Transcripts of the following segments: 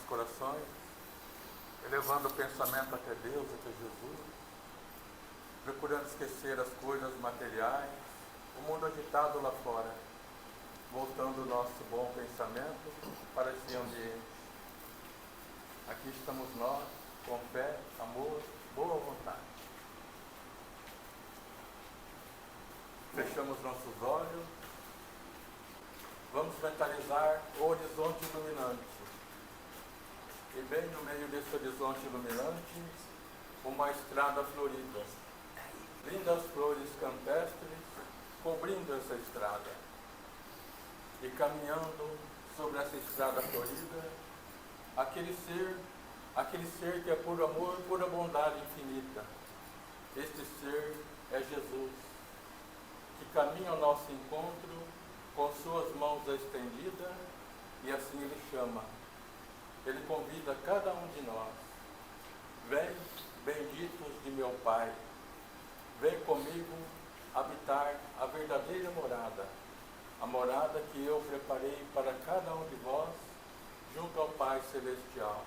corações, elevando o pensamento até Deus, até Jesus, procurando esquecer as coisas materiais, o mundo agitado lá fora, voltando o nosso bom pensamento para esse ambiente. Aqui estamos nós, com fé, amor, boa vontade. Fechamos nossos olhos, vamos mentalizar o horizonte iluminante. E bem no meio desse horizonte iluminante, uma estrada florida. Lindas flores campestres cobrindo essa estrada. E caminhando sobre essa estrada florida, aquele ser que é puro amor, pura bondade infinita. Este ser é Jesus, que caminha ao nosso encontro com suas mãos estendidas, e assim Ele chama. Ele convida cada um de nós. Vem, benditos de meu Pai, vem comigo habitar a verdadeira morada, a morada que eu preparei para cada um de vós, junto ao Pai Celestial.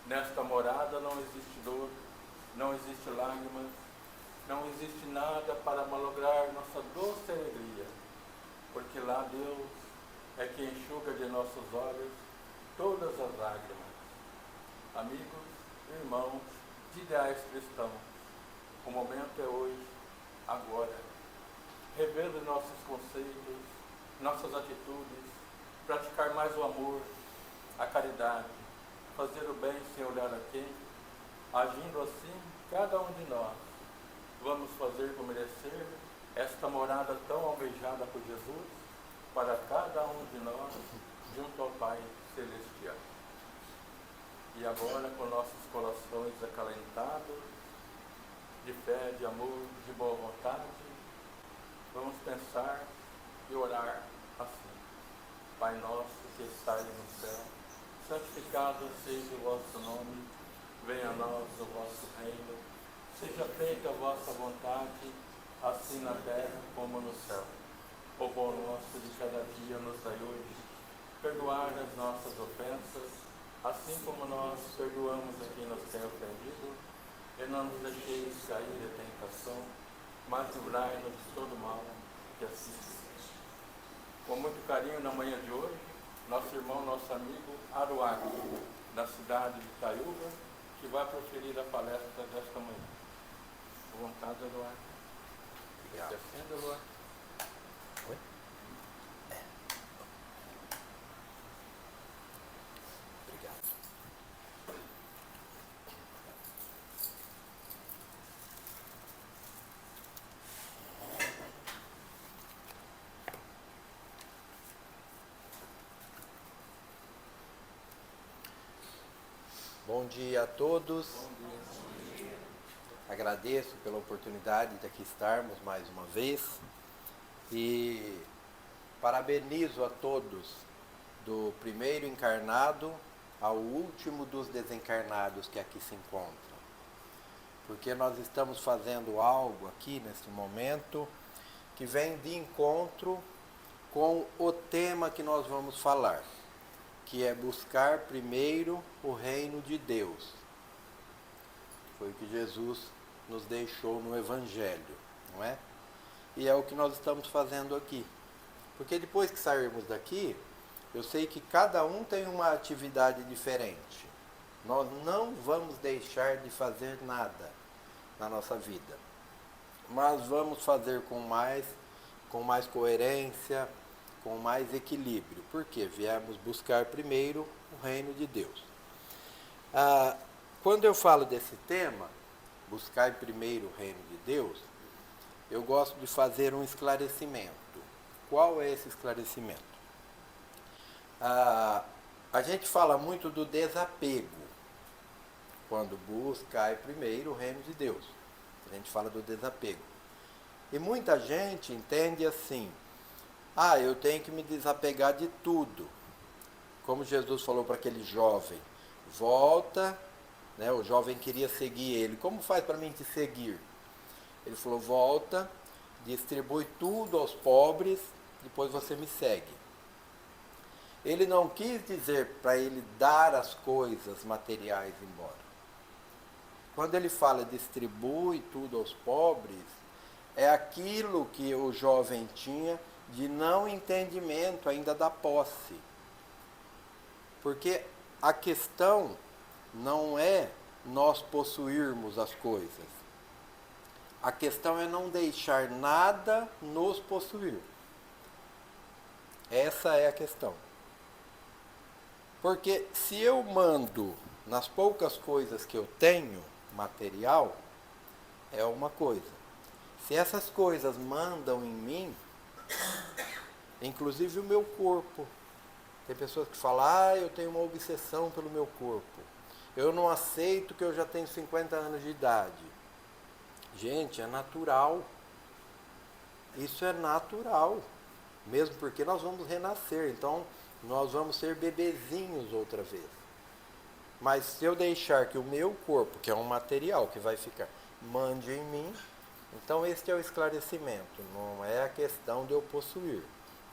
Nesta morada não existe dor, não existe lágrimas, não existe nada para malograr nossa doce alegria, porque lá Deus é quem enxuga de nossos olhos todas as lágrimas. Amigos, irmãos, de ideais cristãos, o momento é hoje, agora. Revendo nossos conceitos, nossas atitudes, praticar mais o amor, a caridade, fazer o bem sem olhar a quem. Agindo assim, cada um de nós vamos fazer por merecer esta morada tão almejada por Jesus para cada um de nós, junto ao Pai Celestial. E agora, com nossos corações acalentados, de fé, de amor, de boa vontade, vamos pensar e orar assim. Pai nosso que estais no céu, santificado seja o vosso nome, venha a nós o vosso reino, seja feita a vossa vontade, assim na terra como no céu. O pão nosso de cada dia nos dai hoje, perdoar as nossas ofensas, assim como nós perdoamos a quem nos tem ofendido, e não nos deixeis cair em tentação, mas livrai-nos de todo mal, que assim seja. Com muito carinho, na manhã de hoje, nosso irmão, nosso amigo Aruaco, da cidade de Itaiúba, que vai proferir a palestra desta manhã. Com vontade, Aruaco. Fica descendo, Aruaco. Oi? Obrigado. Bom dia a todos. Agradeço pela oportunidade de aqui estarmos mais uma vez e parabenizo a todos, do primeiro encarnado ao último dos desencarnados que aqui se encontram, porque nós estamos fazendo algo aqui nesse momento que vem de encontro com o tema que nós vamos falar, que é buscar primeiro o reino de Deus. Foi o que Jesus nos deixou no Evangelho, não é? E é o que nós estamos fazendo aqui. Porque depois que sairmos daqui, eu sei que cada um tem uma atividade diferente. Nós não vamos deixar de fazer nada na nossa vida, mas vamos fazer com mais coerência, com mais equilíbrio, porque viemos buscar primeiro o reino de Deus. Quando eu falo desse tema, buscar primeiro o reino de Deus, eu gosto de fazer um esclarecimento. Qual é esse esclarecimento? A gente fala muito do desapego, quando buscar primeiro o reino de Deus. A gente fala do desapego. E muita gente entende assim: eu tenho que me desapegar de tudo. Como Jesus falou para aquele jovem, volta, né? O jovem queria seguir ele. Como faz para mim te seguir? Ele falou, volta, distribui tudo aos pobres, depois você me segue. Ele não quis dizer para ele dar as coisas materiais embora. Quando ele fala distribui tudo aos pobres, é aquilo que o jovem tinha de não entendimento ainda da posse. Porque a questão não é nós possuirmos as coisas. A questão é não deixar nada nos possuir. Essa é a questão. Porque se eu mando nas poucas coisas que eu tenho, material, é uma coisa. Se essas coisas mandam em mim, inclusive o meu corpo. Tem pessoas que falam, eu tenho uma obsessão pelo meu corpo. Eu não aceito que eu já tenho 50 anos de idade. Gente, é natural. Isso é natural. Mesmo porque nós vamos renascer. Então, nós vamos ser bebezinhos outra vez. Mas se eu deixar que o meu corpo, que é um material que vai ficar, mande em mim, então este é o esclarecimento. Não é a questão de eu possuir.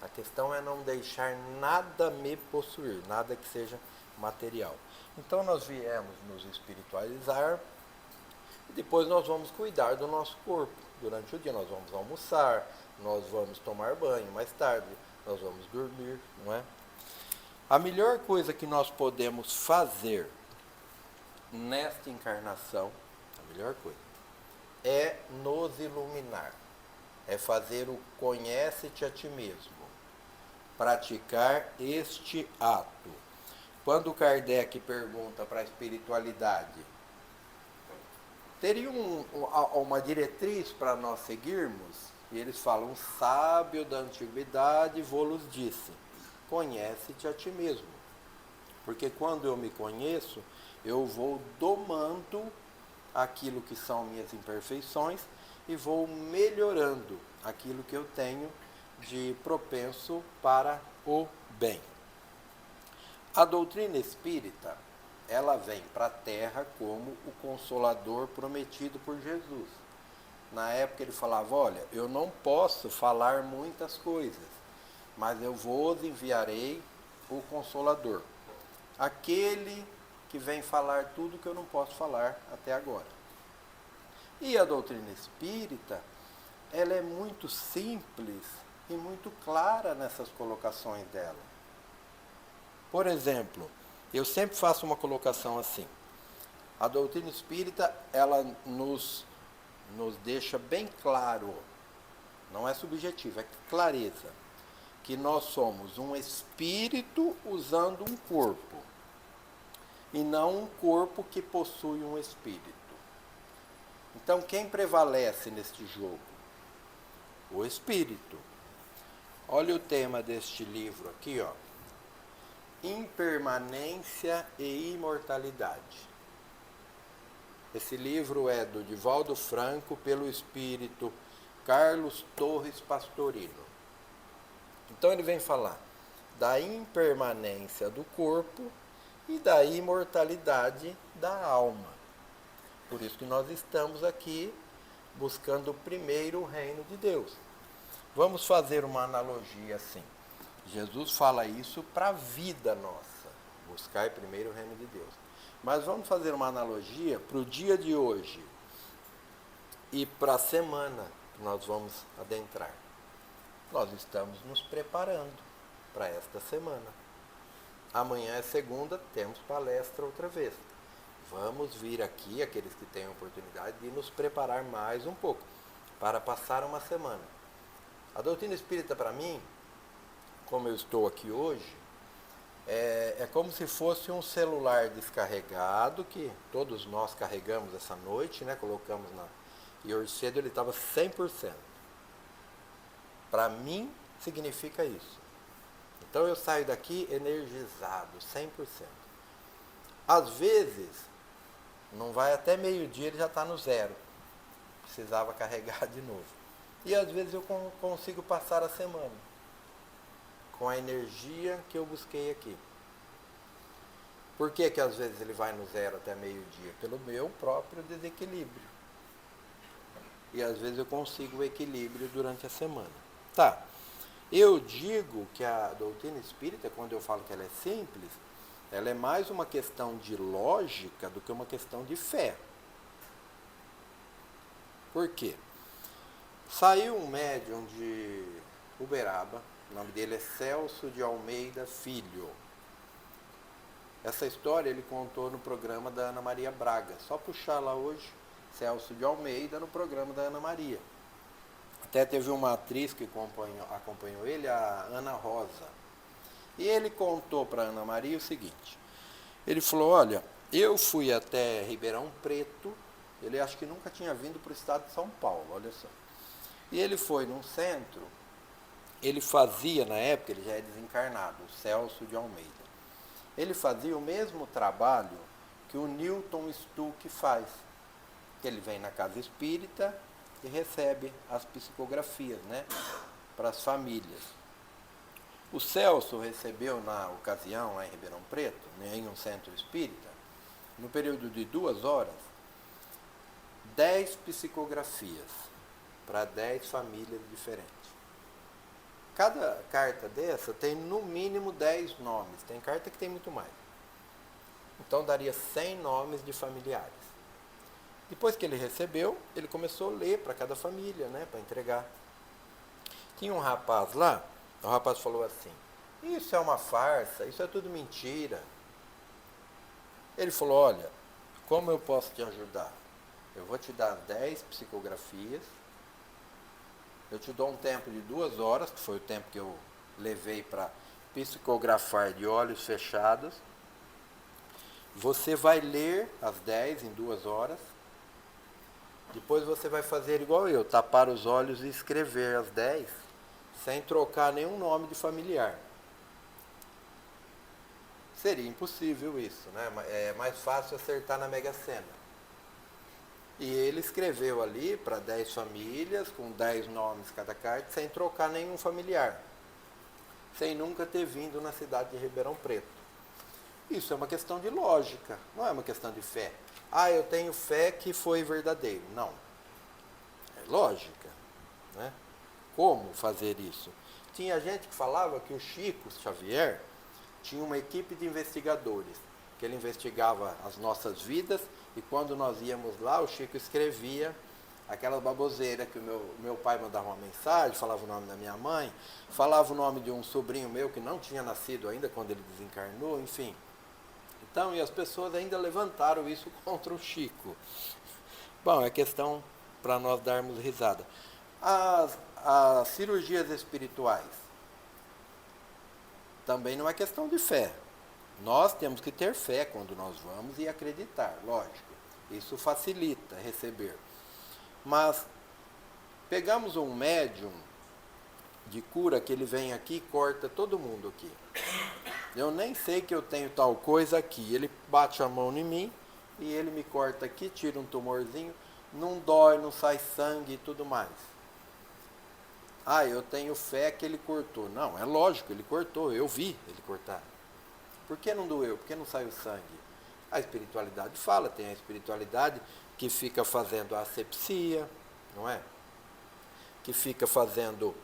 A questão é não deixar nada me possuir, nada que seja material. Então nós viemos nos espiritualizar e depois nós vamos cuidar do nosso corpo. Durante o dia nós vamos almoçar, nós vamos tomar banho mais tarde, nós vamos dormir, não é? A melhor coisa que nós podemos fazer nesta encarnação, a melhor coisa, é nos iluminar. É fazer o conhece-te a ti mesmo. Praticar este ato. Quando Kardec pergunta para a espiritualidade, teria uma diretriz para nós seguirmos? E eles falam, um sábio da antiguidade vos disse, conhece-te a ti mesmo. Porque quando eu me conheço, eu vou domando aquilo que são minhas imperfeições e vou melhorando aquilo que eu tenho de propenso para o bem. A doutrina espírita, ela vem para a Terra como o Consolador prometido por Jesus. Na época ele falava, olha, eu não posso falar muitas coisas, mas eu vos enviarei o Consolador. Aquele que vem falar tudo que eu não posso falar até agora. E a doutrina espírita, ela é muito simples e muito clara nessas colocações dela. Por exemplo, eu sempre faço uma colocação assim. A doutrina espírita, ela nos deixa bem claro, não é subjetivo, é clareza, que nós somos um espírito usando um corpo, e não um corpo que possui um espírito. Então, quem prevalece neste jogo? O espírito. Olha o tema deste livro aqui, ó. Impermanência e imortalidade. Esse livro é do Divaldo Franco, pelo espírito Carlos Torres Pastorino. Então ele vem falar da impermanência do corpo e da imortalidade da alma. Por isso que nós estamos aqui buscando primeiro o reino de Deus. Vamos fazer uma analogia assim. Jesus fala isso para a vida nossa. Buscar primeiro o reino de Deus. Mas vamos fazer uma analogia para o dia de hoje e para a semana que nós vamos adentrar. Nós estamos nos preparando para esta semana. Amanhã é segunda, temos palestra outra vez. Vamos vir aqui, aqueles que têm a oportunidade, de nos preparar mais um pouco para passar uma semana. A doutrina espírita, para mim, como eu estou aqui hoje, é como se fosse um celular descarregado, que todos nós carregamos essa noite, né? Colocamos e hoje cedo ele estava 100%. Para mim, significa isso. Então eu saio daqui energizado, 100%. Às vezes, não vai até meio-dia, ele já está no zero. Precisava carregar de novo. E às vezes eu consigo passar a semana com a energia que eu busquei aqui. Por que que às vezes ele vai no zero até meio-dia? Pelo meu próprio desequilíbrio. E às vezes eu consigo o equilíbrio durante a semana. Tá. Eu digo que a doutrina espírita, quando eu falo que ela é simples, ela é mais uma questão de lógica do que uma questão de fé. Por quê? Saiu um médium de Uberaba, o nome dele é Celso de Almeida Filho. Essa história ele contou no programa da Ana Maria Braga. Só puxar lá hoje, Celso de Almeida, no programa da Ana Maria. Até teve uma atriz que acompanhou ele, a Ana Rosa. E ele contou para a Ana Maria o seguinte. Ele falou, olha, eu fui até Ribeirão Preto, ele acho que nunca tinha vindo para o estado de São Paulo, olha só. E ele foi num centro, ele fazia, na época, ele já é desencarnado, o Celso de Almeida. Ele fazia o mesmo trabalho que o Newton Stuck faz. Que ele vem na casa espírita e recebe as psicografias, né, para as famílias. O Celso recebeu, na ocasião, lá em Ribeirão Preto, né, em um centro espírita, no período de 2 horas, 10 psicografias para 10 famílias diferentes. Cada carta dessa tem no mínimo 10 nomes, tem carta que tem muito mais. Então daria 100 nomes de familiares. Depois que ele recebeu, ele começou a ler para cada família, né, para entregar. Tinha um rapaz lá, o rapaz falou assim, isso é uma farsa, isso é tudo mentira. Ele falou, olha, como eu posso te ajudar? Eu vou te dar 10 psicografias, eu te dou um tempo de 2 horas, que foi o tempo que eu levei para psicografar de olhos fechados. Você vai ler as 10 em 2 horas, depois você vai fazer igual eu, tapar os olhos e escrever as 10, sem trocar nenhum nome de familiar. Seria impossível isso, né? É mais fácil acertar na Mega Sena. E ele escreveu ali para 10 famílias, com 10 nomes cada carta, sem trocar nenhum familiar. Sem nunca ter vindo na cidade de Ribeirão Preto. Isso é uma questão de lógica, não é uma questão de fé. Ah, eu tenho fé que foi verdadeiro. Não. É lógica, né? Como fazer isso? Tinha gente que falava que o Chico Xavier tinha uma equipe de investigadores, que ele investigava as nossas vidas, e quando nós íamos lá, o Chico escrevia aquela baboseira que o meu pai mandava uma mensagem, falava o nome da minha mãe, falava o nome de um sobrinho meu que não tinha nascido ainda quando ele desencarnou, enfim. Então, e as pessoas ainda levantaram isso contra o Chico. Bom, é questão para nós darmos risada. As cirurgias espirituais também não é questão de fé. Nós temos que ter fé quando nós vamos e acreditar, lógico. Isso facilita receber. Mas pegamos um médium de cura que ele vem aqui e corta todo mundo aqui. Eu nem sei que eu tenho tal coisa aqui. Ele bate a mão em mim e ele me corta aqui, tira um tumorzinho, não dói, não sai sangue e tudo mais. Ah, eu tenho fé que ele cortou. Não, é lógico, ele cortou, eu vi ele cortar. Por que não doeu? Por que não saiu sangue? A espiritualidade fala, tem a espiritualidade que fica fazendo a asepsia, não é? Que fica fazendo,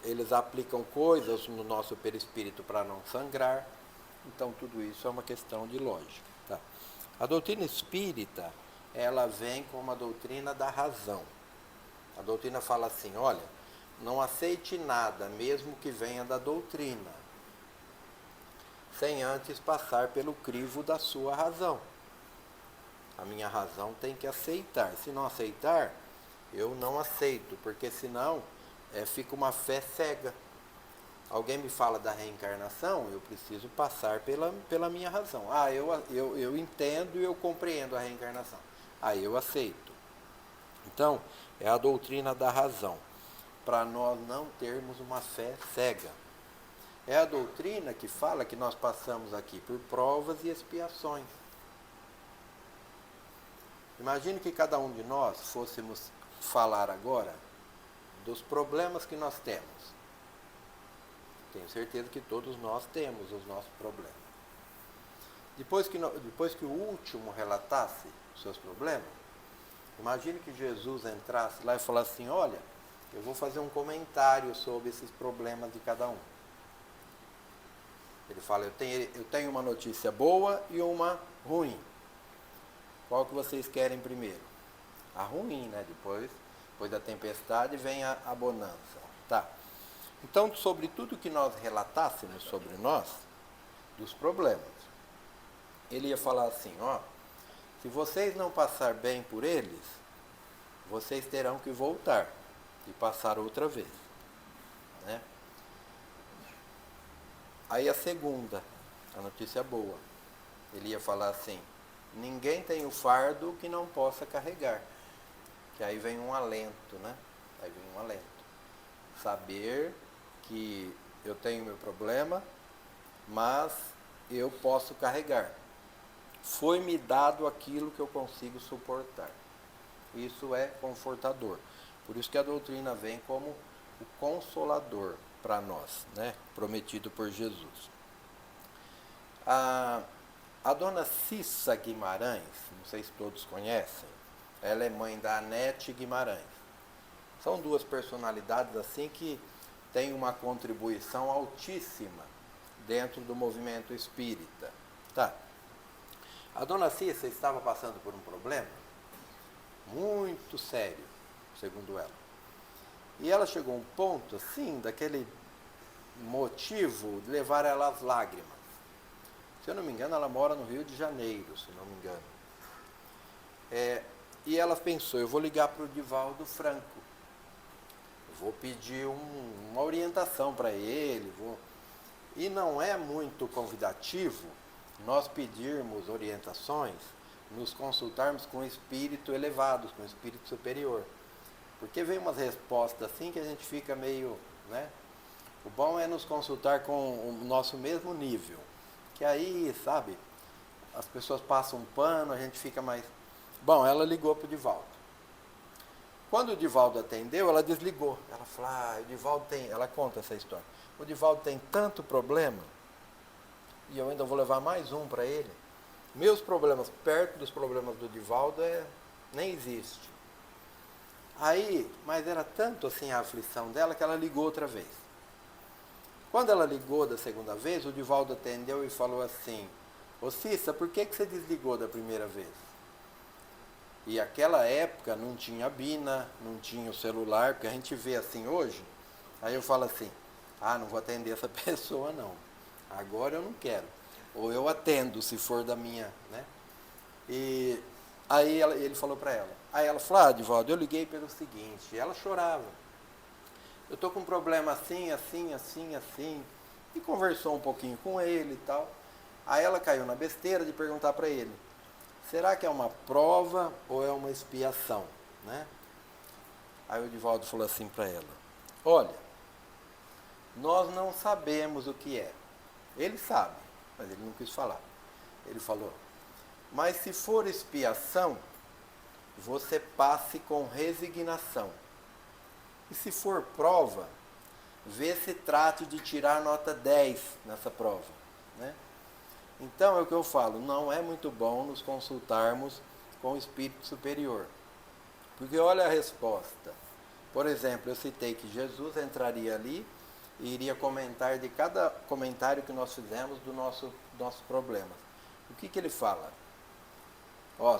eles aplicam coisas no nosso perispírito para não sangrar. Então tudo isso é uma questão de lógica. Tá? A doutrina espírita, ela vem com uma doutrina da razão. A doutrina fala assim, olha, não aceite nada, mesmo que venha da doutrina, sem antes passar pelo crivo da sua razão. A minha razão tem que aceitar. Se não aceitar, eu não aceito, porque senão fica uma fé cega. Alguém me fala da reencarnação, eu preciso passar pela minha razão. Ah, eu entendo e eu compreendo a reencarnação. Aí eu aceito. Então, é a doutrina da razão, para nós não termos uma fé cega. É a doutrina que fala que nós passamos aqui por provas e expiações. Imagine que cada um de nós fôssemos falar agora dos problemas que nós temos. Tenho certeza que todos nós temos os nossos problemas. Depois que o último relatasse os seus problemas, imagine que Jesus entrasse lá e falasse assim, olha, eu vou fazer um comentário sobre esses problemas de cada um. Ele fala, eu tenho uma notícia boa e uma ruim. Qual que vocês querem primeiro? A ruim, né? Depois da tempestade vem a bonança. Tá. Então, sobre tudo que nós relatássemos sobre nós, dos problemas, ele ia falar assim, ó, se vocês não passar bem por eles, vocês terão que voltar e passar outra vez, né? Aí a segunda, a notícia boa, ele ia falar assim, ninguém tem o fardo que não possa carregar, que aí vem um alento, né? Aí vem um alento, saber que eu tenho meu problema, mas eu posso carregar. Foi-me dado aquilo que eu consigo suportar. Isso é confortador. Por isso que a doutrina vem como o consolador para nós, né? Prometido por Jesus. A dona Cissa Guimarães, não sei se todos conhecem, ela é mãe da Anete Guimarães. São duas personalidades assim que têm uma contribuição altíssima dentro do movimento espírita. Tá. A dona Cissa estava passando por um problema muito sério, segundo ela. E ela chegou a um ponto, assim, daquele motivo de levar ela às lágrimas. Se eu não me engano, ela mora no Rio de Janeiro, se não me engano. E ela pensou, eu vou ligar para o Divaldo Franco. Eu vou pedir uma orientação para ele. E não é muito convidativo nós pedirmos orientações, nos consultarmos com espírito elevados, com espírito superior. Porque vem umas respostas assim que a gente fica meio, né? O bom é nos consultar com o nosso mesmo nível. Que aí, sabe, as pessoas passam um pano, a gente fica mais... Bom, ela ligou para o Divaldo. Quando o Divaldo atendeu, ela desligou. Ela falou, o Divaldo tem... Ela conta essa história. O Divaldo tem tanto problema, e eu ainda vou levar mais um para ele. Meus problemas, perto dos problemas do Divaldo, nem existe. Aí, mas era tanto assim a aflição dela que ela ligou outra vez. Quando ela ligou da segunda vez, o Divaldo atendeu e falou assim, ô Cissa, por que você desligou da primeira vez? E aquela época não tinha Bina, não tinha o celular, porque a gente vê assim hoje, aí eu falo assim, não vou atender essa pessoa não, agora eu não quero. Ou eu atendo, se for da minha, né? E aí ele falou para ela. Aí ela falou, Divaldo, eu liguei pelo seguinte, e ela chorava. Eu estou com um problema assim, assim, assim, assim. E conversou um pouquinho com ele e tal. Aí ela caiu na besteira de perguntar para ele, será que é uma prova ou é uma expiação, né? Aí o Divaldo falou assim para ela, olha, nós não sabemos o que é. Ele sabe, mas ele não quis falar. Ele falou, mas se for expiação, você passe com resignação. E se for prova, vê se trate de tirar nota 10 nessa prova, né? Então é o que eu falo, não é muito bom nos consultarmos com o espírito superior. Porque olha a resposta. Por exemplo, eu citei que Jesus entraria ali e iria comentar de cada comentário que nós fizemos dos nossos problemas. O que ele fala?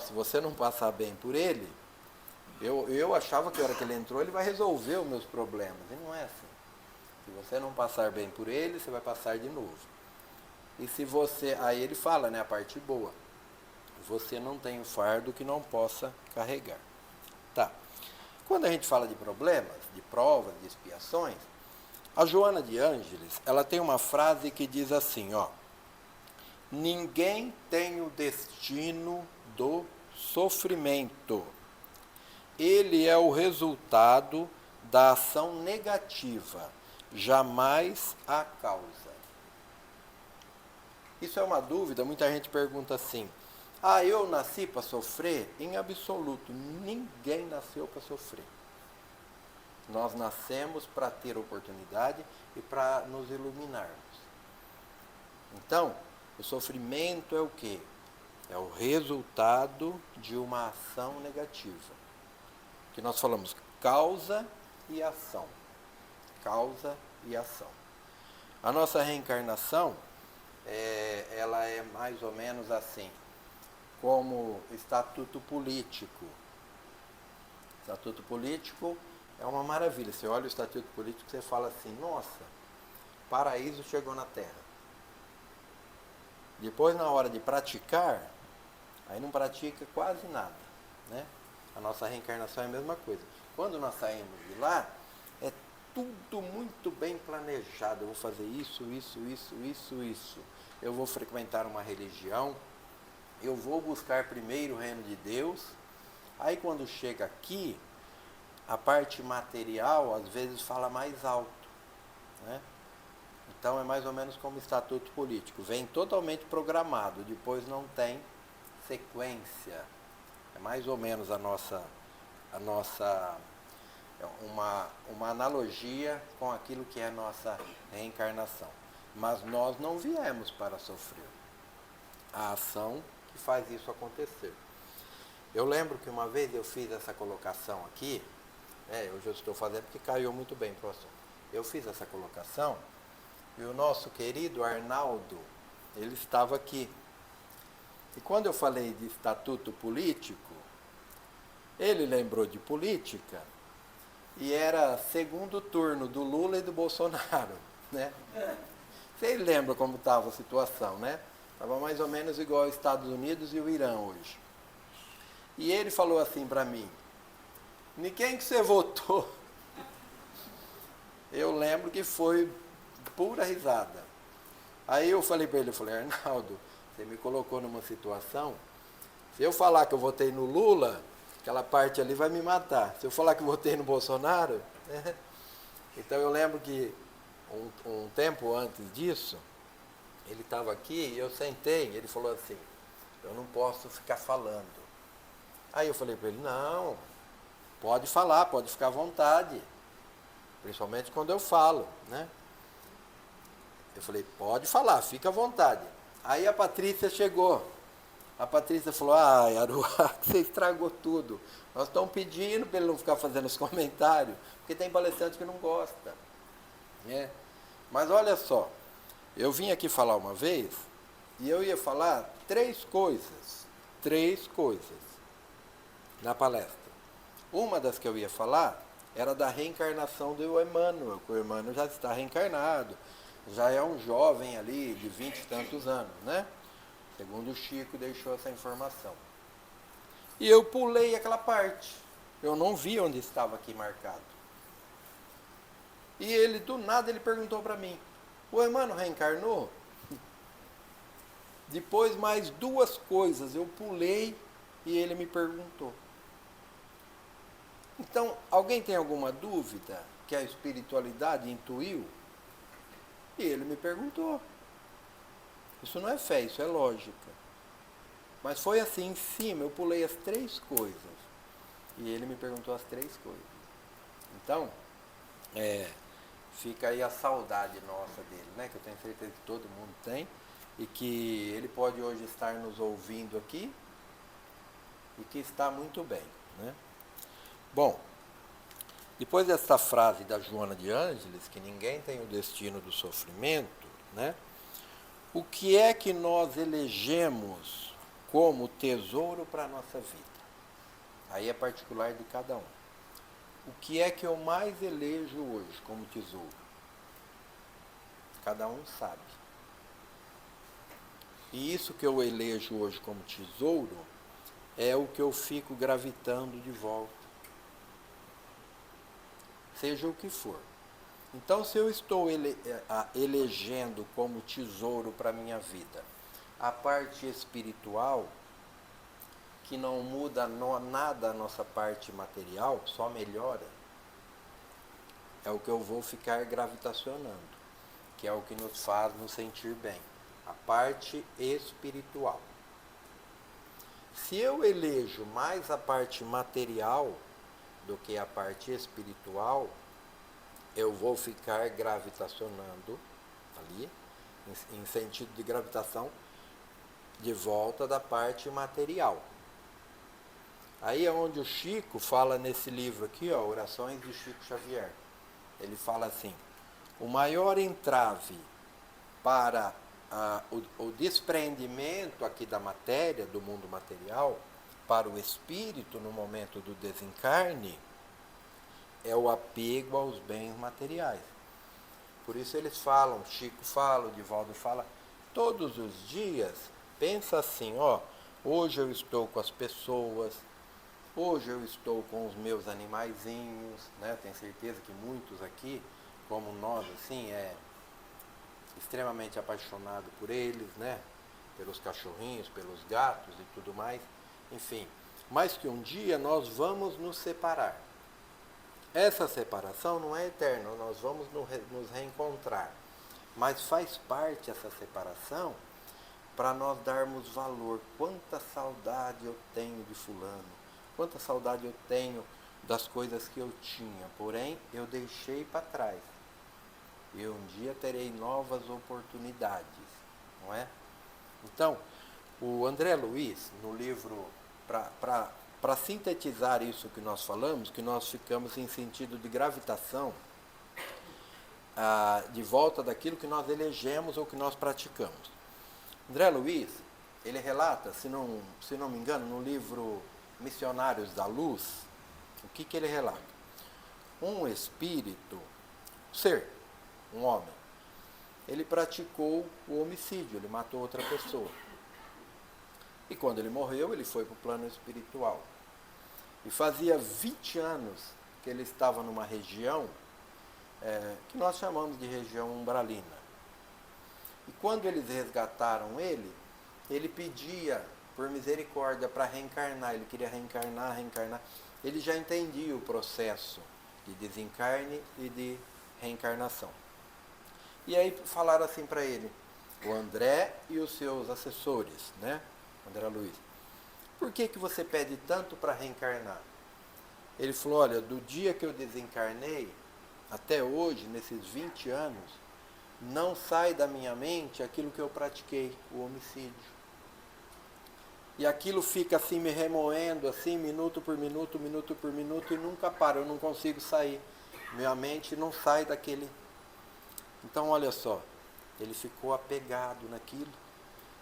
Se você não passar bem por ele, eu achava que a hora que ele entrou, ele vai resolver os meus problemas. E não é assim. Se você não passar bem por ele, você vai passar de novo. E se você... Aí ele fala, né, a parte boa. Você não tem o fardo que não possa carregar. Tá. Quando a gente fala de problemas, de provas, de expiações, a Joana de Ângeles, ela tem uma frase que diz assim, ninguém tem o destino do sofrimento. Ele é o resultado da ação negativa, jamais a causa. Isso é uma dúvida, muita gente pergunta assim, eu nasci para sofrer? Em absoluto, ninguém nasceu para sofrer. Nós nascemos para ter oportunidade e para nos iluminarmos. Então, o sofrimento é o quê? É o resultado de uma ação negativa. Que nós falamos causa e ação. Causa e ação. A nossa reencarnação, ela é mais ou menos assim, como estatuto político. Estatuto político é uma maravilha. Você olha o estatuto político e você fala assim, nossa, paraíso chegou na Terra. Depois, na hora de praticar, aí não pratica quase nada, né? A nossa reencarnação é a mesma coisa. Quando nós saímos de lá, é tudo muito bem planejado. Eu vou fazer isso, isso, isso, isso, isso. Eu vou frequentar uma religião. Eu vou buscar primeiro o reino de Deus. Aí quando chega aqui, a parte material às vezes fala mais alto, né? Então é mais ou menos como estatuto político. Vem totalmente programado, depois não tem sequência. É mais ou menos uma analogia com aquilo que é a nossa reencarnação. Mas nós não viemos para sofrer. A ação que faz isso acontecer. Eu lembro que uma vez eu fiz essa colocação aqui, hoje eu estou fazendo porque caiu muito bem para o assunto. Eu fiz essa colocação e o nosso querido Arnaldo, ele estava aqui. E quando eu falei de estatuto político, ele lembrou de política e era segundo turno do Lula e do Bolsonaro, né? Vocês lembram como estava a situação, né? Estava mais ou menos igual aos Estados Unidos e o Irã hoje. E ele falou assim para mim, em quem que você votou? Eu lembro que foi pura risada. Aí eu falei para ele, Arnaldo, você me colocou numa situação, se eu falar que eu votei no Lula, aquela parte ali vai me matar. Se eu falar que eu votei no Bolsonaro, Então eu lembro que um tempo antes disso, ele estava aqui e eu sentei, ele falou assim, eu não posso ficar falando. Aí eu falei para ele, não, pode falar, pode ficar à vontade, principalmente quando eu falo, né? Eu falei, pode falar, fica à vontade. Aí a Patrícia chegou. A Patrícia falou, Aruá, você estragou tudo. Nós estamos pedindo para ele não ficar fazendo os comentários, porque tem palestrante que não gosta, né? Mas olha só, eu vim aqui falar uma vez, e eu ia falar três coisas na palestra. Uma das que eu ia falar era da reencarnação do Emmanuel, que o Emmanuel já está reencarnado, já é um jovem ali de 20 e tantos anos, né? Segundo o Chico deixou essa informação. E eu pulei aquela parte, eu não vi onde estava aqui marcado. E ele, do nada, ele perguntou para mim, o Emmanuel reencarnou? Depois mais duas coisas, eu pulei e ele me perguntou. Então, alguém tem alguma dúvida que a espiritualidade intuiu? E ele me perguntou. Isso não é fé, isso é lógica. Mas foi assim em cima, eu pulei as três coisas. E ele me perguntou as três coisas. Então, fica aí a saudade nossa dele, né? Que eu tenho certeza que todo mundo tem. E que ele pode hoje estar nos ouvindo aqui. E que está muito bem, né? Bom, depois dessa frase da Joana de Ângeles, que ninguém tem o destino do sofrimento, né? O que é que nós elegemos como tesouro para a nossa vida? Aí é particular de cada um. O que é que eu mais elejo hoje como tesouro? Cada um sabe. E isso que eu elejo hoje como tesouro é o que eu fico gravitando de volta. Seja o que for. Então, se eu estou elegendo como tesouro para a minha vida a parte espiritual, que não muda nada a nossa parte material, só melhora, é o que eu vou ficar gravitacionando, que é o que nos faz nos sentir bem, a parte espiritual. Se eu elejo mais a parte material do que a parte espiritual, eu vou ficar gravitacionando ali, em sentido de gravitação, de volta da parte material. Aí é onde o Chico fala nesse livro aqui, ó, Orações de Chico Xavier. Ele fala assim: o maior entrave para o despreendimento aqui da matéria, do mundo material, para o espírito no momento do desencarne, é o apego aos bens materiais. Por isso eles falam, Chico fala, o Divaldo fala, todos os dias, pensa assim, ó, hoje eu estou com as pessoas, hoje eu estou com os meus animaizinhos, né? Tenho certeza que muitos aqui, como nós, assim, extremamente apaixonado por eles, né? Pelos cachorrinhos, pelos gatos e tudo mais, enfim. Mas que um dia nós vamos nos separar. Essa separação não é eterna, nós vamos nos reencontrar. Mas faz parte essa separação para nós darmos valor. Quanta saudade eu tenho de fulano, quanta saudade eu tenho das coisas que eu tinha, porém eu deixei para trás. E um dia terei novas oportunidades, não é? Então, o André Luiz, no livro, para sintetizar isso que nós falamos, que nós ficamos em sentido de gravitação, de volta daquilo que nós elegemos ou que nós praticamos. André Luiz, ele relata, se não me engano, no livro Missionários da Luz, o que ele relata? Um espírito, um homem, ele praticou o homicídio, ele matou outra pessoa. E quando ele morreu, ele foi para o plano espiritual. E fazia 20 anos que ele estava numa região que nós chamamos de região umbralina. E quando eles resgataram ele, ele pedia por misericórdia para reencarnar, ele queria reencarnar. Ele já entendia o processo de desencarne e de reencarnação. E aí falaram assim para ele, o André e os seus assessores, né? André Luiz, por que você pede tanto para reencarnar? Ele falou, olha, do dia que eu desencarnei até hoje, nesses 20 anos, não sai da minha mente aquilo que eu pratiquei, o homicídio. E aquilo fica assim me remoendo, assim, minuto por minuto, e nunca para, eu não consigo sair. Minha mente não sai daquele. Então, olha só, ele ficou apegado naquilo.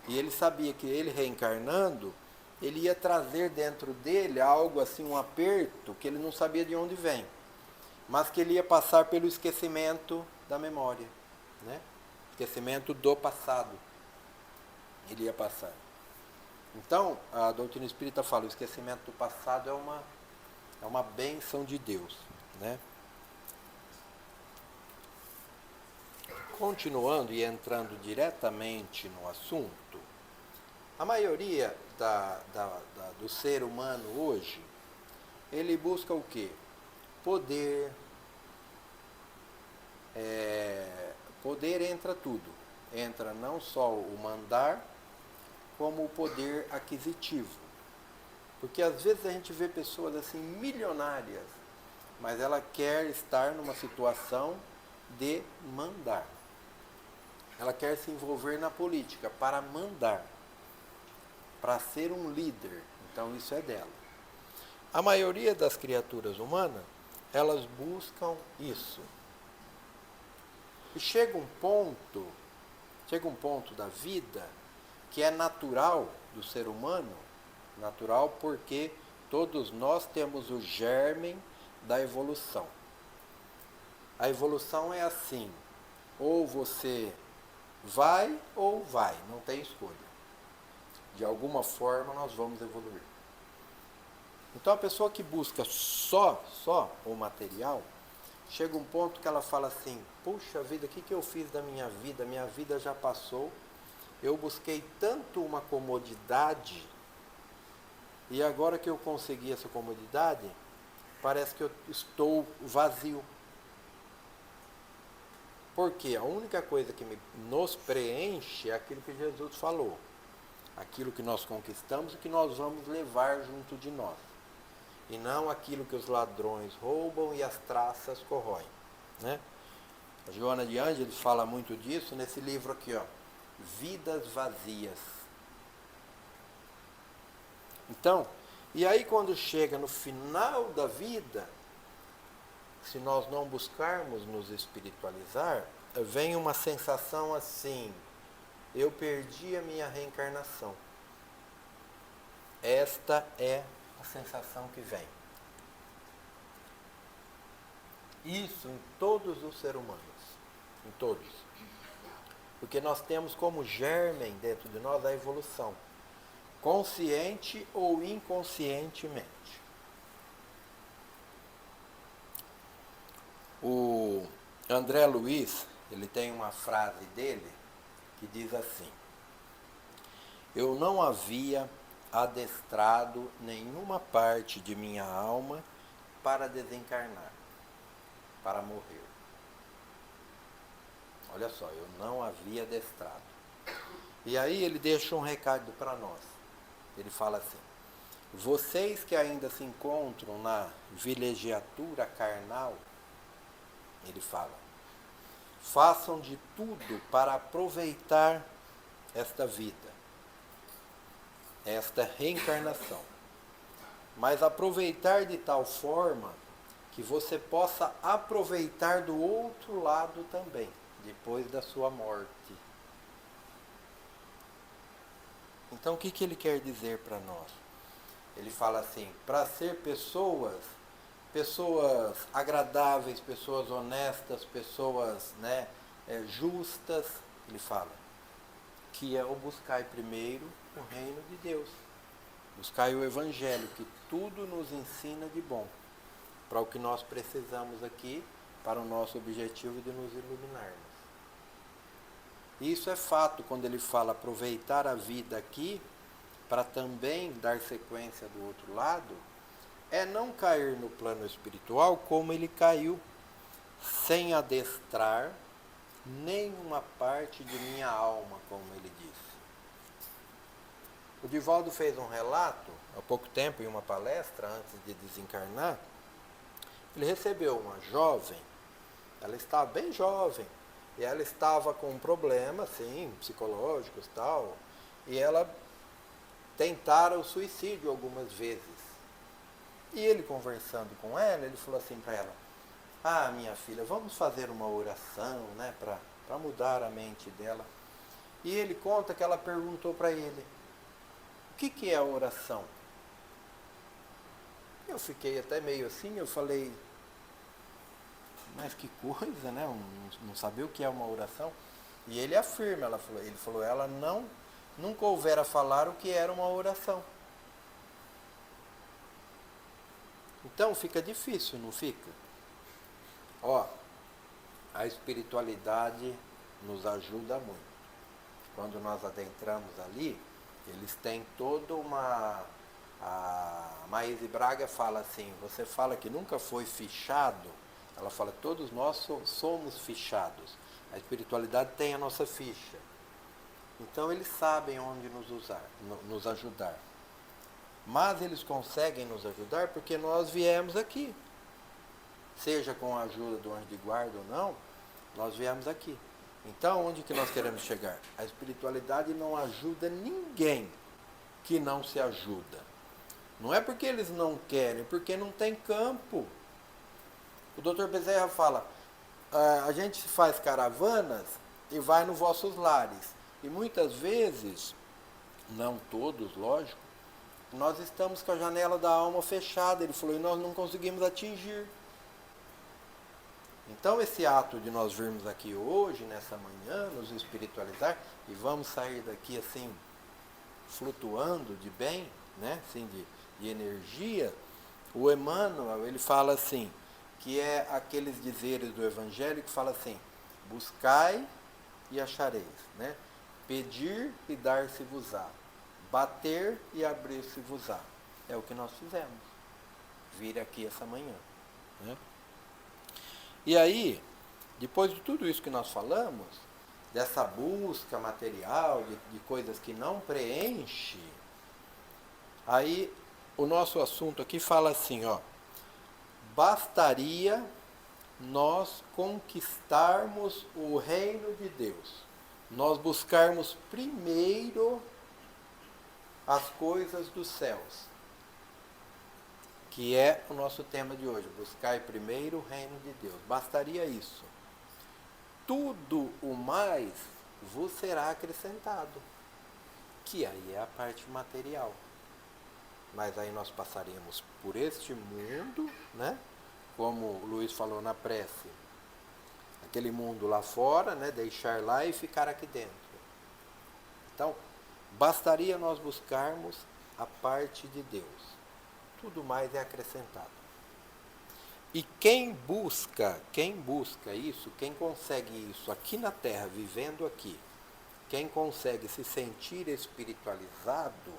E ele sabia que ele reencarnando, ele ia trazer dentro dele algo assim, um aperto, que ele não sabia de onde vem. Mas que ele ia passar pelo esquecimento da memória, né? Esquecimento do passado. Ele ia passar. Então, a doutrina espírita fala, o esquecimento do passado é uma bênção de Deus, né? Continuando e entrando diretamente no assunto, a maioria do ser humano hoje, ele busca o quê? Poder. Poder entra tudo. Entra não só o mandar, como o poder aquisitivo. Porque às vezes a gente vê pessoas assim milionárias, mas ela quer estar numa situação de mandar. Ela quer se envolver na política para mandar, para ser um líder. Então isso é dela. A maioria das criaturas humanas, elas buscam isso. E chega um ponto da vida que é natural do ser humano, natural porque todos nós temos o germe da evolução. A evolução é assim, ou você vai ou vai, não tem escolha. De alguma forma nós vamos evoluir. Então a pessoa que busca só o material, chega um ponto que ela fala assim, puxa vida, o que eu fiz da minha vida? Minha vida já passou, eu busquei tanto uma comodidade, e agora que eu consegui essa comodidade, parece que eu estou vazio. Porque a única coisa que nos preenche é aquilo que Jesus falou. Aquilo que nós conquistamos e que nós vamos levar junto de nós. E não aquilo que os ladrões roubam e as traças corroem, né? A Joana de Ângeles fala muito disso nesse livro aqui, ó, Vidas Vazias. Então, E aí quando chega no final da vida, se nós não buscarmos nos espiritualizar, vem uma sensação assim: eu perdi a minha reencarnação. Esta é a sensação que vem. Isso em todos os seres humanos, em todos. Porque nós temos como germen dentro de nós a evolução, consciente ou inconscientemente. O André Luiz, ele tem uma frase dele que diz assim: eu não havia adestrado nenhuma parte de minha alma para desencarnar, para morrer. Olha só, eu não havia adestrado. E aí ele deixa um recado para nós. Ele fala assim: vocês que ainda se encontram na vilegiatura carnal, ele fala, façam de tudo para aproveitar esta vida, esta reencarnação. Mas aproveitar de tal forma que você possa aproveitar do outro lado também, depois da sua morte. Então o que ele quer dizer para nós? Ele fala assim, para ser pessoas agradáveis, pessoas honestas, pessoas justas, ele fala, que é o buscar primeiro o reino de Deus. Buscar o Evangelho, que tudo nos ensina de bom, para o que nós precisamos aqui, para o nosso objetivo de nos iluminarmos. Isso é fato quando ele fala aproveitar a vida aqui, para também dar sequência do outro lado, é não cair no plano espiritual como ele caiu, sem adestrar nenhuma parte de minha alma, como ele disse. O Divaldo fez um relato, há pouco tempo, em uma palestra, antes de desencarnar. Ele recebeu uma jovem, ela estava bem jovem, e ela estava com problemas, sim, psicológicos e tal, e ela tentara o suicídio algumas vezes. E ele conversando com ela, ele falou assim para ela, ah, minha filha, vamos fazer uma oração, para mudar a mente dela. E ele conta que ela perguntou para ele, o que é a oração? Eu fiquei até meio assim, eu falei, mas que coisa, né? Não sabia o que é uma oração. E ele afirma, ele falou, ela nunca houvera falar o que era uma oração. Então fica difícil, não fica? Ó, a espiritualidade nos ajuda muito. Quando nós adentramos ali, eles têm toda uma... A Maíse Braga fala assim, você fala que nunca foi fichado, ela fala, todos nós somos fichados. A espiritualidade tem a nossa ficha. Então eles sabem onde nos ajudar. Mas eles conseguem nos ajudar porque nós viemos aqui. Seja com a ajuda do anjo de guarda ou não, nós viemos aqui. Então, onde que nós queremos chegar? A espiritualidade não ajuda ninguém que não se ajuda. Não é porque eles não querem, é porque não tem campo. O Dr. Bezerra fala, a gente faz caravanas e vai nos vossos lares. E muitas vezes, não todos, lógico, nós estamos com a janela da alma fechada. Ele falou, e nós não conseguimos atingir. Então esse ato de nós virmos aqui hoje, nessa manhã, nos espiritualizar, e vamos sair daqui assim, flutuando de bem, assim, de energia, o Emmanuel, ele fala assim, que é aqueles dizeres do Evangelho que fala assim, buscai e achareis, pedir e dar-se-vos-á, bater e abrir-se-vos-á. É o que nós fizemos, vir aqui essa manhã. E aí, depois de tudo isso que nós falamos, dessa busca material, de coisas que não preenche, aí o nosso assunto aqui fala assim, bastaria nós conquistarmos o reino de Deus, nós buscarmos primeiro as coisas dos céus, que é o nosso tema de hoje, buscar primeiro o reino de Deus. Bastaria isso. Tudo o mais vos será acrescentado, que aí é a parte material. Mas aí nós passaremos por este mundo, né? Como o Luiz falou na prece, aquele mundo lá fora, né? Deixar lá e ficar aqui dentro. Então, bastaria nós buscarmos a parte de Deus. Tudo mais é acrescentado. E quem busca isso, quem consegue isso aqui na Terra, vivendo aqui, quem consegue se sentir espiritualizado,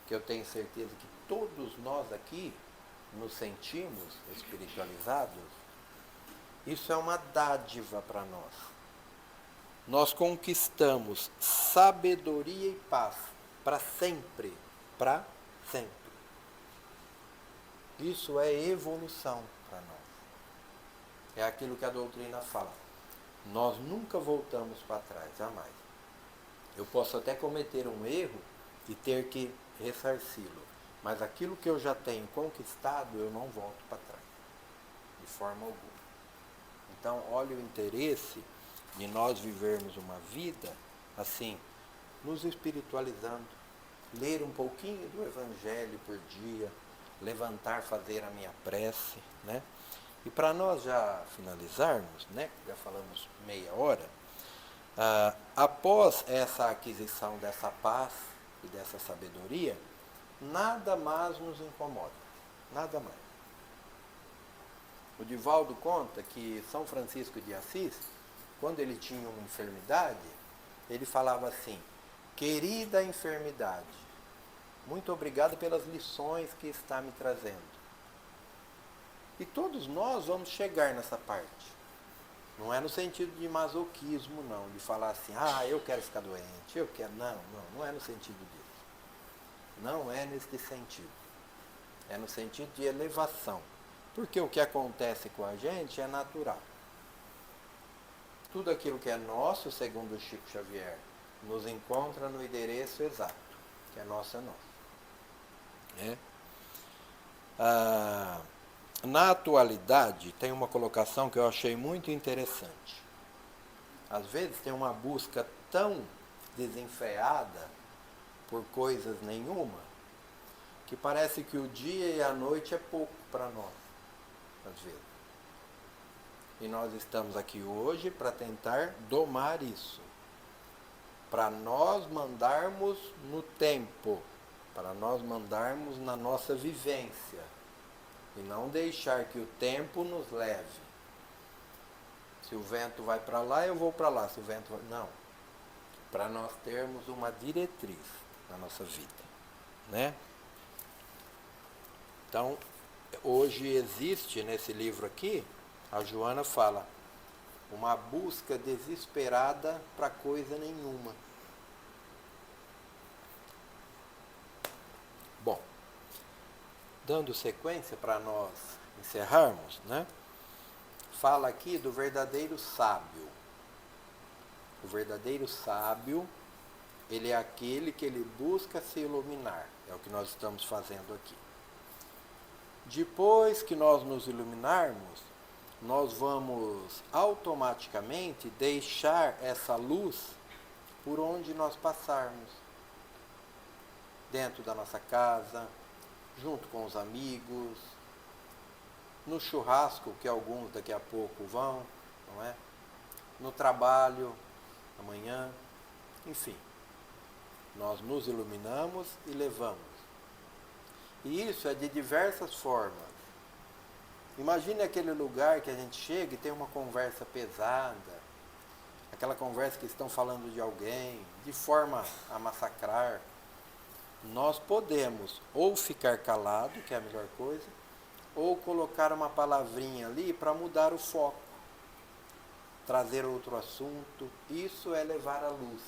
que eu tenho certeza que todos nós aqui nos sentimos espiritualizados, isso é uma dádiva para nós. Nós conquistamos sabedoria e paz para sempre, para sempre. Isso é evolução para nós. É aquilo que a doutrina fala. Nós nunca voltamos para trás, jamais. Eu posso até cometer um erro e ter que ressarci-lo, mas aquilo que eu já tenho conquistado, eu não volto para trás, de forma alguma. Então, olha o interesse de nós vivermos uma vida assim, nos espiritualizando, ler um pouquinho do Evangelho por dia, levantar, fazer a minha prece, né? E para nós já finalizarmos, né? Já falamos meia hora, após essa aquisição dessa paz e dessa sabedoria, nada mais nos incomoda, nada mais. O Divaldo conta que São Francisco de Assis, quando ele tinha uma enfermidade, ele falava assim: querida enfermidade, muito obrigado pelas lições que está me trazendo. E todos nós vamos chegar nessa parte. Não é no sentido de masoquismo, não, de falar assim, eu quero ficar doente, eu quero... Não é no sentido disso. Não é nesse sentido. É no sentido de elevação. Porque o que acontece com a gente é natural. Tudo aquilo que é nosso, segundo Chico Xavier, nos encontra no endereço exato, que é nosso, é nosso. Na atualidade, tem uma colocação que eu achei muito interessante. Às vezes tem uma busca tão desenfreada por coisas nenhuma, que parece que o dia e a noite é pouco para nós, às vezes. E nós estamos aqui hoje para tentar domar isso, para nós mandarmos no tempo, para nós mandarmos na nossa vivência, e não deixar que o tempo nos leve. Se o vento vai para lá, eu vou para lá. Se o vento vai... Não. Para nós termos uma diretriz na nossa vida, né? Então, hoje existe nesse livro aqui, a Joana fala, uma busca desesperada para coisa nenhuma. Bom, dando sequência para nós encerrarmos, né? Fala aqui do verdadeiro sábio. O verdadeiro sábio, ele é aquele que ele busca se iluminar. É o que nós estamos fazendo aqui. Depois que nós nos iluminarmos, nós vamos automaticamente deixar essa luz por onde nós passarmos. Dentro da nossa casa, junto com os amigos, no churrasco, que alguns daqui a pouco vão, não é? No trabalho, amanhã, enfim. Nós nos iluminamos e levamos. E isso é de diversas formas. Imagine aquele lugar que a gente chega e tem uma conversa pesada, aquela conversa que estão falando de alguém, de forma a massacrar. Nós podemos ou ficar calado, que é a melhor coisa, ou colocar uma palavrinha ali para mudar o foco, trazer outro assunto. Isso é levar a luz.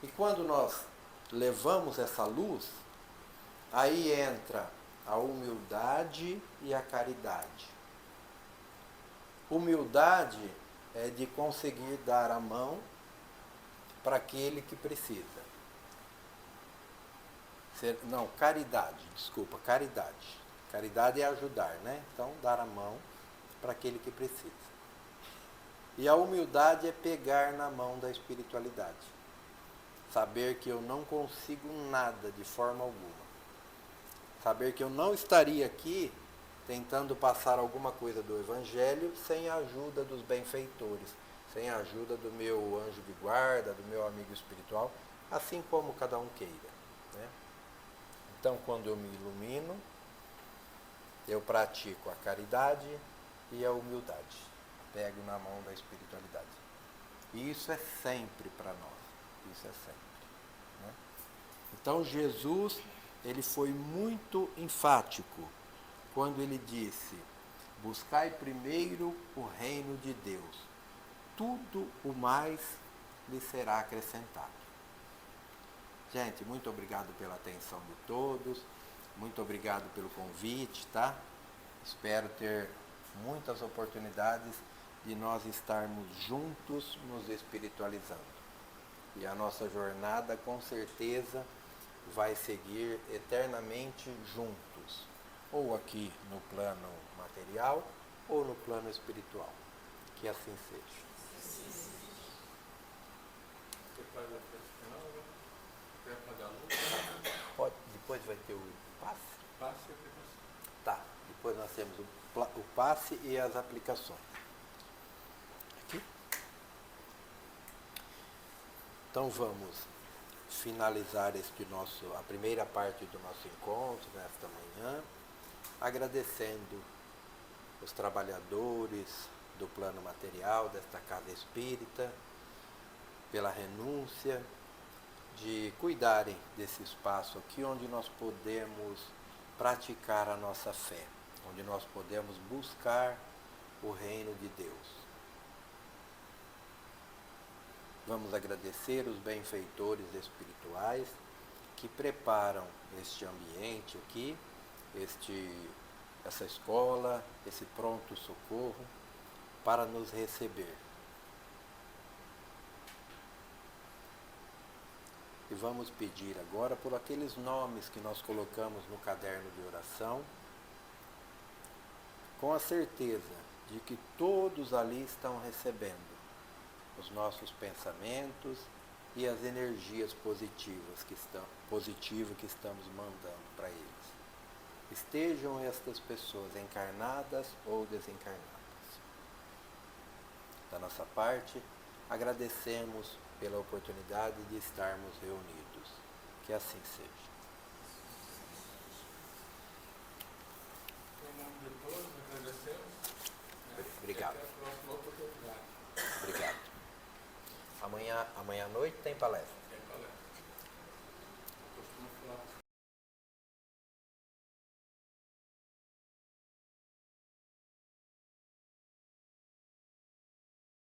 E quando nós levamos essa luz, aí entra a humildade e a caridade. Humildade é de conseguir dar a mão para aquele que precisa. Caridade. Caridade é ajudar, né? Então, dar a mão para aquele que precisa. E a humildade é pegar na mão da espiritualidade. Saber que eu não consigo nada de forma alguma. Saber que eu não estaria aqui tentando passar alguma coisa do Evangelho sem a ajuda dos benfeitores, sem a ajuda do meu anjo de guarda, do meu amigo espiritual, assim como cada um queira, né? Então, quando eu me ilumino, eu pratico a caridade e a humildade. Pego na mão da espiritualidade. E isso é sempre para nós. Isso é sempre, né? Então, Jesus, ele foi muito enfático quando ele disse: buscai primeiro o reino de Deus. Tudo o mais lhe será acrescentado. Gente, muito obrigado pela atenção de todos. Muito obrigado pelo convite, tá? Espero ter muitas oportunidades de nós estarmos juntos nos espiritualizando. E a nossa jornada, com certeza, vai seguir eternamente juntos. Ou aqui no plano material, ou no plano espiritual. Que assim seja. Você faz a questão, quer apagar a luz? Pode, depois vai ter o passe? Passe a aplicação. Tá, depois nós temos o passe e as aplicações. Aqui. Então vamos finalizar a primeira parte do nosso encontro nesta manhã, agradecendo os trabalhadores do plano material desta casa espírita pela renúncia de cuidarem desse espaço aqui onde nós podemos praticar a nossa fé, onde nós podemos buscar o reino de Deus. Vamos agradecer os benfeitores espirituais que preparam este ambiente aqui, essa escola, esse pronto socorro para nos receber. E vamos pedir agora por aqueles nomes que nós colocamos no caderno de oração, com a certeza de que todos ali estão recebendo os nossos pensamentos e as energias positivas que estamos mandando para eles. Estejam estas pessoas encarnadas ou desencarnadas. Da nossa parte, agradecemos pela oportunidade de estarmos reunidos. Que assim seja. Em nome de todos, agradecemos. Obrigado. Até a próxima oportunidade. Obrigado. Amanhã à noite tem palestra. Tem palestra. Eu costumo falar